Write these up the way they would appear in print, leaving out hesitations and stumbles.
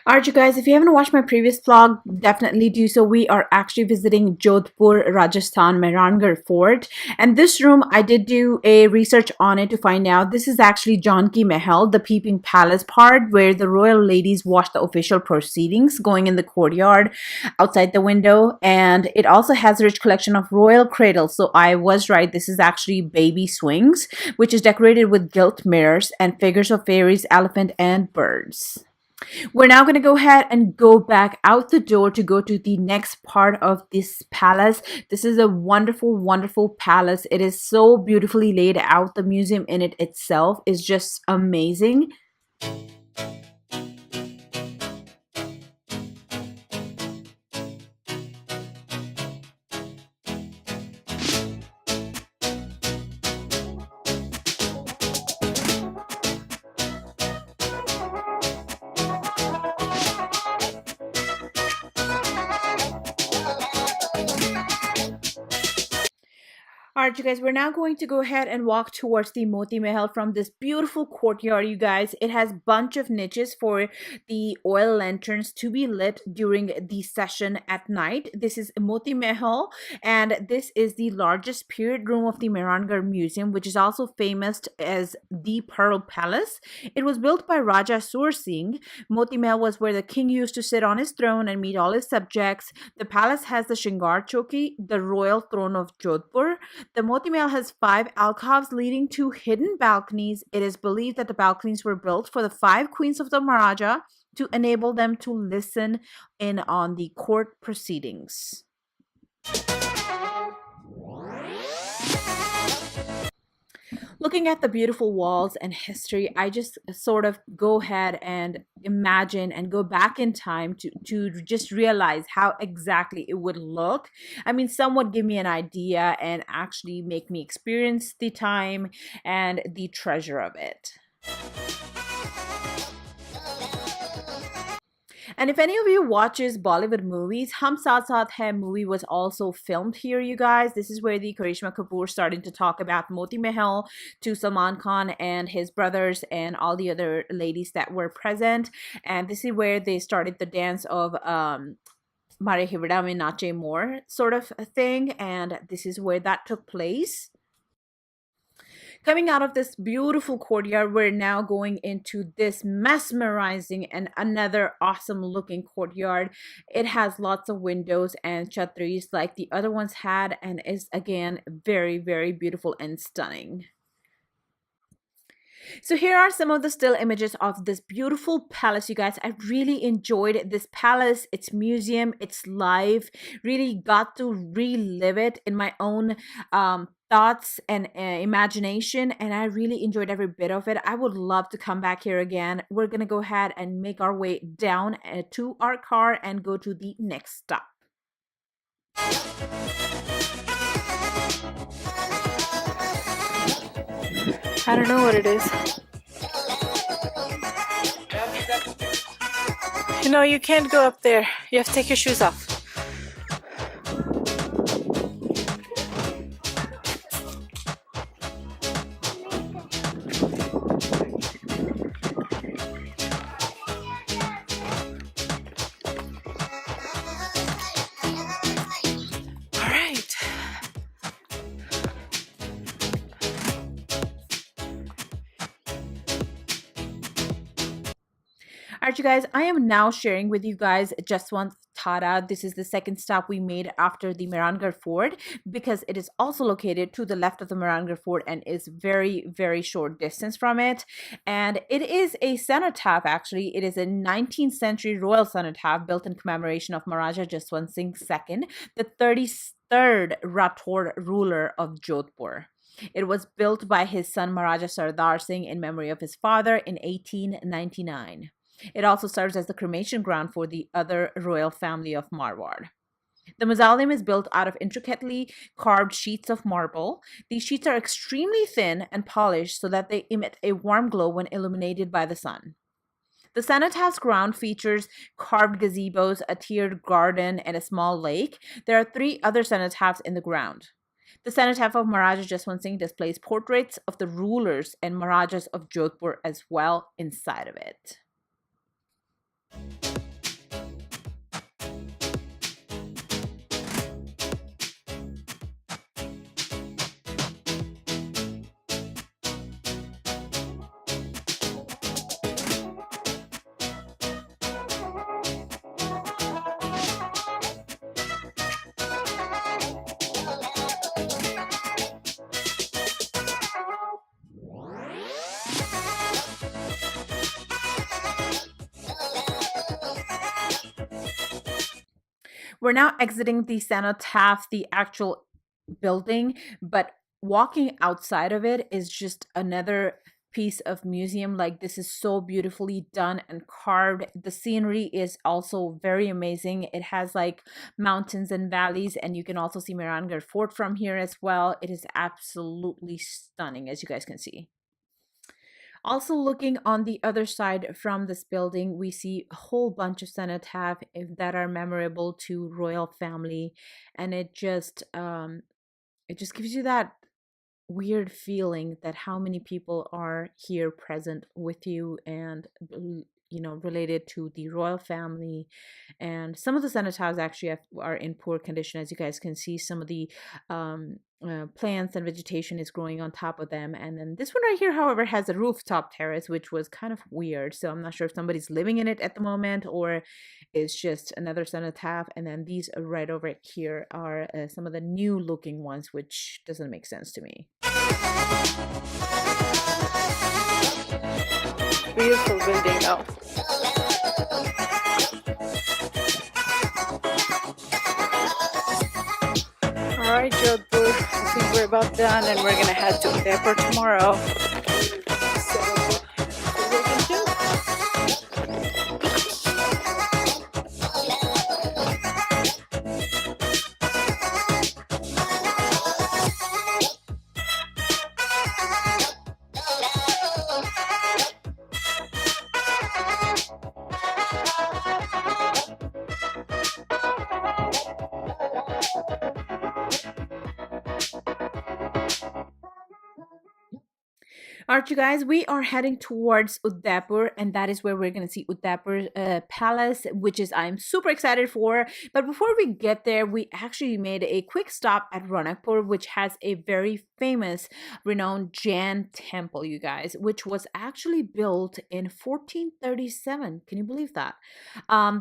Alright, you guys, if you haven't watched my previous vlog, definitely do so. We are actually visiting Jodhpur, Rajasthan, Mehrangarh Fort. And this room, I did do a research on it to find out. This is actually Janki Mahal, the Peeping Palace part, where the royal ladies watch the official proceedings going in the courtyard outside the window. And it also has a rich collection of royal cradles. So I was right. This is actually baby swings, which is decorated with gilt mirrors and figures of fairies, elephant, and birds. We're now going to go ahead and go back out the door to go to the next part of this palace. This is a wonderful, wonderful palace. It is so beautifully laid out. The museum in it itself is just amazing. Alright, you guys, we're now going to go ahead and walk towards the Moti Mahal from this beautiful courtyard, you guys. It has a bunch of niches for the oil lanterns to be lit during the session at night. This is Moti Mahal, and this is the largest period room of the Mehrangarh Museum, which is also famous as the Pearl Palace. It was built by Raja Sur Singh. Moti Mahal was where the king used to sit on his throne and meet all his subjects. The palace has the Shingar Choki, the royal throne of Jodhpur. The Moti Mahal has 5 alcoves leading to hidden balconies. It is believed that the balconies were built for the 5 queens of the Maharaja to enable them to listen in on the court proceedings. Looking at the beautiful walls and history, I just sort of go ahead and imagine and go back in time to just realize how exactly it would look. I mean, some would give me an idea and actually make me experience the time and the treasure of it. And if any of you watches Bollywood movies, Hum Saath Saath Hai movie was also filmed here, you guys. This is where the Karishma Kapoor starting to talk about Moti Mahal to Salman Khan and his brothers and all the other ladies that were present. And this is where they started the dance of Mare Hivada Mein Nache More sort of a thing. And this is where that took place. Coming out of this beautiful courtyard, we're now going into this mesmerizing and another awesome looking courtyard. It has lots of windows and chatris like the other ones had, and is again very, very beautiful and stunning. So here are some of the still images of this beautiful palace, you guys. I really enjoyed this palace, its museum, its life. Really got to relive it in my own thoughts and imagination, and I really enjoyed every bit of it. I would love to come back here again. We're gonna go ahead and make our way down to our car and go to the next stop. I don't know what it is. You know, you can't go up there. You have to take your shoes off. Alright, you guys, I am now sharing with you guys Jaswant Tara. This is the second stop we made after the Mehrangarh Fort, because it is also located to the left of the Mehrangarh Fort and is very, very short distance from it. And it is a cenotaph, actually. It is a 19th century royal cenotaph built in commemoration of Maharaja Jaswant Singh II, the 33rd Rathod ruler of Jodhpur. It was built by his son Maharaja Sardar Singh in memory of his father in 1899. It also serves as the cremation ground for the other royal family of Marwar. The mausoleum is built out of intricately carved sheets of marble. These sheets are extremely thin and polished so that they emit a warm glow when illuminated by the sun. The cenotaph's ground features carved gazebos, a tiered garden, and a small lake. There are 3 other cenotaphs in the ground. The cenotaph of Maharaja Jaswant Singh displays portraits of the rulers and Maharajas of Jodhpur as well inside of it. We're now exiting the cenotaph, the actual building, but walking outside of it is just another piece of museum. Like, this is so beautifully done and carved. The scenery is also very amazing. It has like mountains and valleys, and you can also see Mehrangarh Fort from here as well. It is absolutely stunning, as you guys can see. Also, looking on the other side from this building, we see a whole bunch of cenotaph that are memorable to royal family, and it just gives you that weird feeling that how many people are here present with you and related to the royal family. And some of the cenotaphs actually are in poor condition. As you guys can see, some of the plants and vegetation is growing on top of them. And then this one right here, however, has a rooftop terrace, which was kind of weird, so I'm not sure if somebody's living in it at the moment or it's just another cenotaph. And then these right over here are some of the new looking ones, which doesn't make sense to me. Beautiful building though. Alright, Jodhpur, I think we're about done and we're gonna head to Udaipur tomorrow. Alright, you guys, we are heading towards Udaipur, and that is where we're going to see Udaipur Palace, which is I'm super excited for. But before we get there, we actually made a quick stop at Ranakpur, which has a very famous, renowned Jain temple, you guys, which was actually built in 1437. Can you believe that?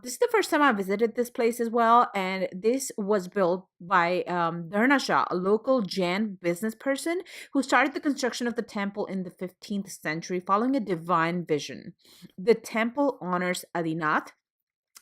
This is the first time I visited this place as well, and this was built by Dharna Shah, a local Jain business person who started the construction of the temple in the 15th century following a divine vision. The temple honors Adinath,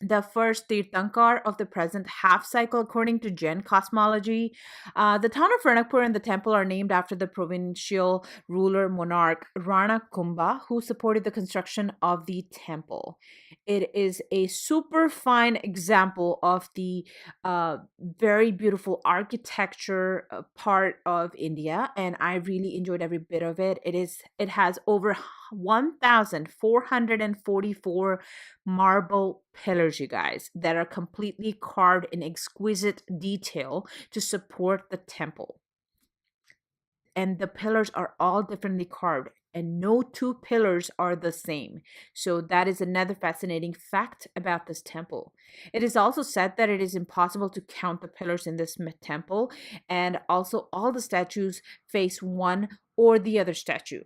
the first Tirthankar of the present half cycle according to Jain cosmology. The town of Ranakpur and the temple are named after the provincial ruler monarch Rana Kumbha, who supported the construction of the temple. It is a super fine example of the very beautiful architecture part of India, and I really enjoyed every bit of it. It has over 1,444 marble pillars, you guys, that are completely carved in exquisite detail to support the temple. And the pillars are all differently carved, and no two pillars are the same. So that is another fascinating fact about this temple. It is also said that it is impossible to count the pillars in this temple, and also all the statues face one or the other statue.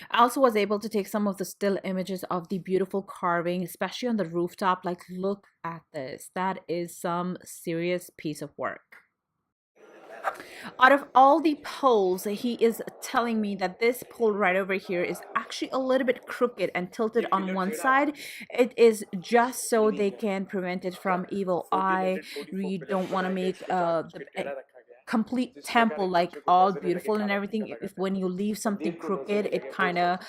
I also was able to take some of the still images of the beautiful carving, especially on the rooftop. Like, look at this. That is some serious piece of work. Out of all the poles, he is telling me that this pole right over here is actually a little bit crooked and tilted on one side. It is just so they can prevent it from evil eye. We don't want to make the complete temple like all beautiful and everything. If when you leave something crooked, it kind of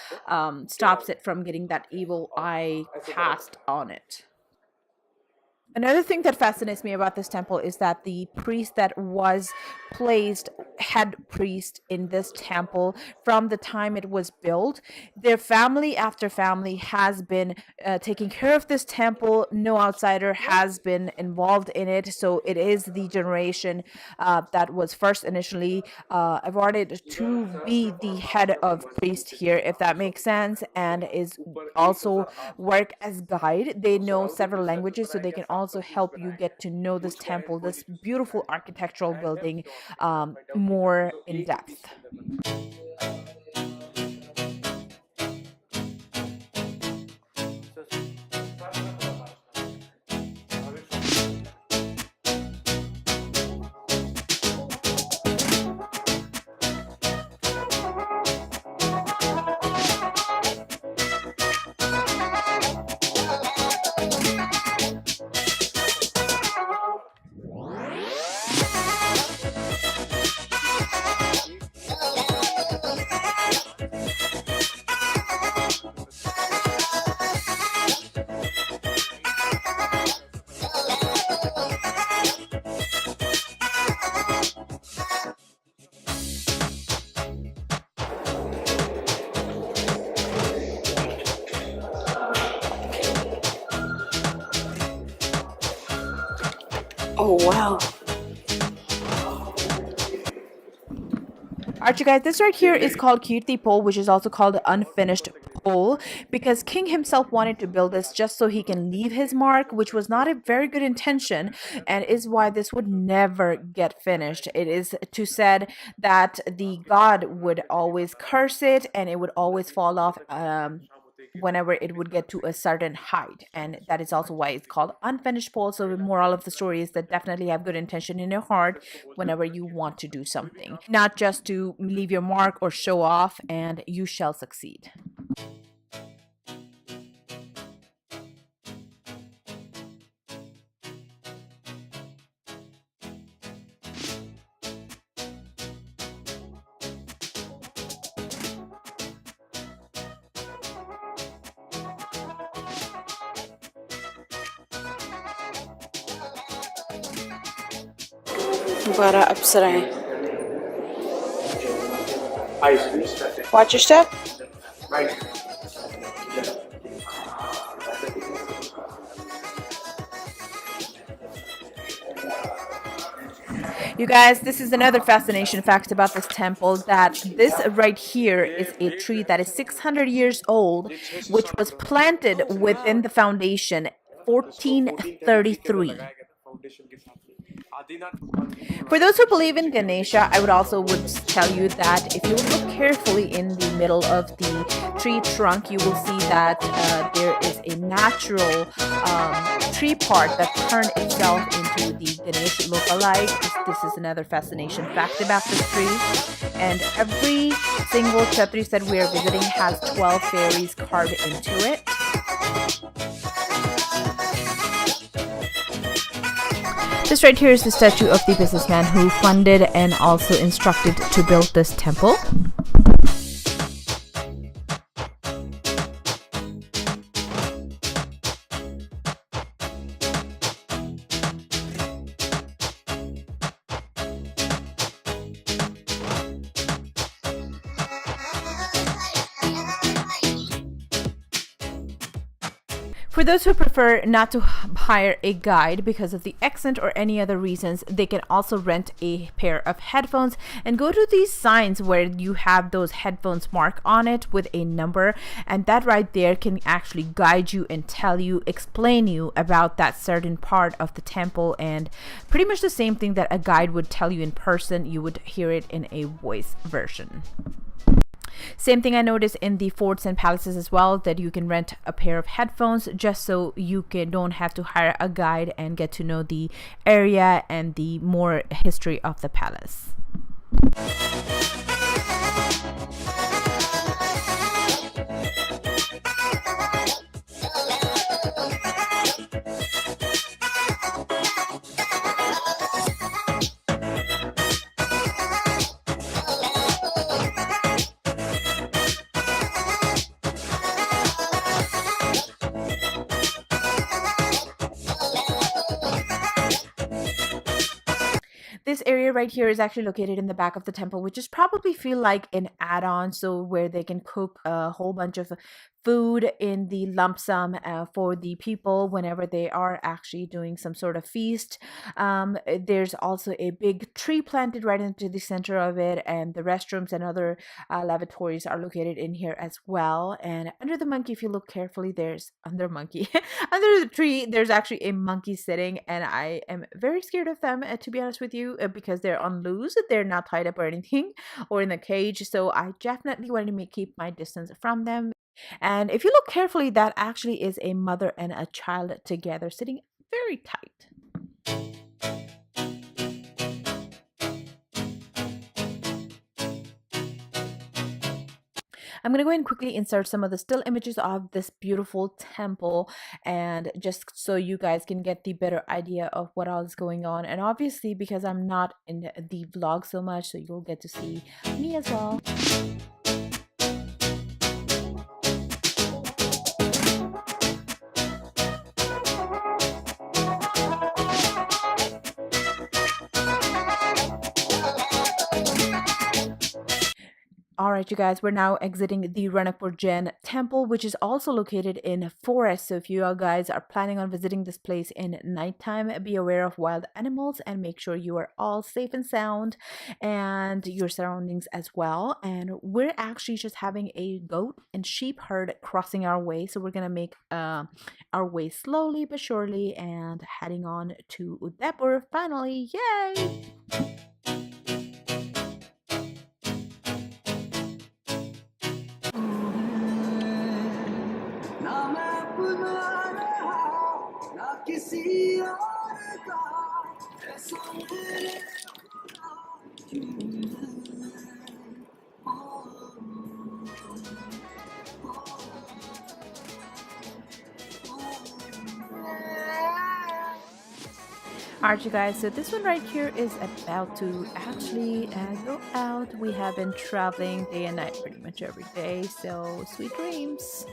stops it from getting that evil eye cast on it. Another thing that fascinates me about this temple is that the priest that was placed head priest in this temple from the time it was built, their family after family has been taking care of this temple. No outsider has been involved in it. So it is the generation that was first initially awarded to be the head of priest here, if that makes sense, and is also work as guide. They know several languages, so they can also help you get to know this temple, this beautiful architectural building, more in depth. Oh, wow. Alright, you guys, this right here is called Kirti Pole, which is also called the unfinished pole, because King himself wanted to build this just so he can leave his mark, which was not a very good intention, and is why this would never get finished. It is to said that the god would always curse it, and it would always fall off whenever it would get to a certain height, and that is also why it's called unfinished pole. So the moral of the story is that definitely have good intention in your heart whenever you want to do something, not just to leave your mark or show off, and you shall succeed. Bara apsaraएं. Watch your step. You guys, this is another fascination fact about this temple, that this right here is a tree that is 600 years old, which was planted within the foundation 1433. For those who believe in Ganesha, I would also tell you that if you look carefully in the middle of the tree trunk, you will see that there is a natural tree part that turned itself into the Ganesh look-alike. This is another fascination fact about this tree. And every single Chhatri that we are visiting has 12 fairies carved into it. This right here is the statue of the businessman who funded and also instructed to build this temple. For those who prefer not to hire a guide because of the accent or any other reasons, they can also rent a pair of headphones and go to these signs where you have those headphones marked on it with a number, and that right there can actually guide you and tell you, explain you about that certain part of the temple, and pretty much the same thing that a guide would tell you in person, you would hear it in a voice version. Same thing I noticed in the forts and palaces as well, that you can rent a pair of headphones just so you don't have to hire a guide and get to know the area and the more history of the palace. This area right here is actually located in the back of the temple, which is probably feel like an add-on, so where they can cook a whole bunch of food in the lump sum for the people whenever they are actually doing some sort of feast. There's also a big tree planted right into the center of it, and the restrooms and other lavatories are located in here as well. And under the monkey, if you look carefully, there's under the tree, there's actually a monkey sitting, and I am very scared of them, to be honest with you, because they're on loose. They're not tied up or anything or in a cage, so I definitely wanted to keep my distance from them. And if you look carefully, that actually is a mother and a child together sitting very tight. I'm going to go ahead and quickly insert some of the still images of this beautiful temple, and just so you guys can get the better idea of what all is going on. And obviously, because I'm not in the vlog so much, so you'll get to see me as well. Alright, right, you guys, we're now exiting the Ranakpur Jain temple, which is also located in a forest. So if you guys are planning on visiting this place in nighttime, be aware of wild animals and make sure you are all safe and sound and your surroundings as well. And we're actually just having a goat and sheep herd crossing our way. So we're going to make our way slowly but surely and heading on to Udaipur finally. Yay! Alright, you guys, so this one right here is about to actually go out. We have been traveling day and night pretty much every day, so sweet dreams.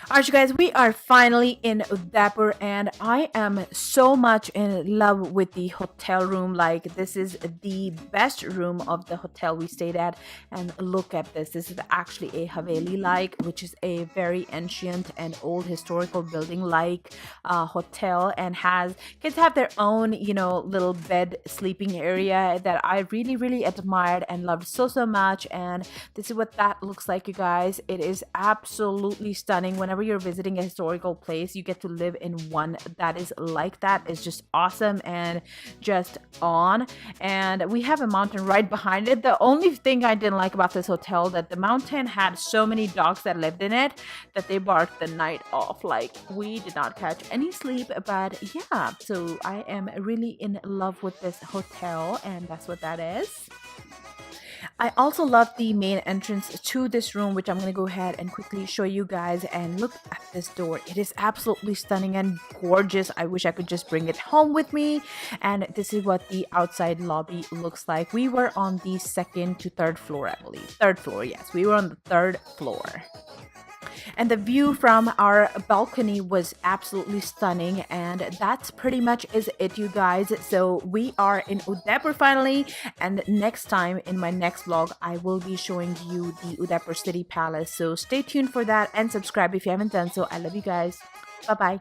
Alright, you guys, we are finally in Udaipur and I am so much in love with the hotel room. Like, this is the best room of the hotel we stayed at. And look at this. This is actually a Haveli like, which is a very ancient and old historical building like hotel, and kids have their own, little bed sleeping area that I really, really admired and loved so much. And this is what that looks like, you guys. It is absolutely stunning. Whenever you're visiting a historical place, you get to live in one that is like that. It's just awesome and just on. And we have a mountain right behind it. The only thing I didn't like about this hotel, that the mountain had so many dogs that lived in it that they barked the night off. Like, we did not catch any sleep. But yeah, so I am really in love with this hotel, and that's what that is. I also love the main entrance to this room, which I'm going to go ahead and quickly show you guys. And look at this door. It is absolutely stunning and gorgeous. I wish I could just bring it home with me. And this is what the outside lobby looks like. We were on the second to third floor, I believe. Third floor, yes. We were on the third floor. And the view from our balcony was absolutely stunning. And that's pretty much is it, you guys. So we are in Udaipur finally, and next time in my next vlog I will be showing you the Udaipur City Palace. So stay tuned for that and subscribe if you haven't done so. I love you guys. Bye bye.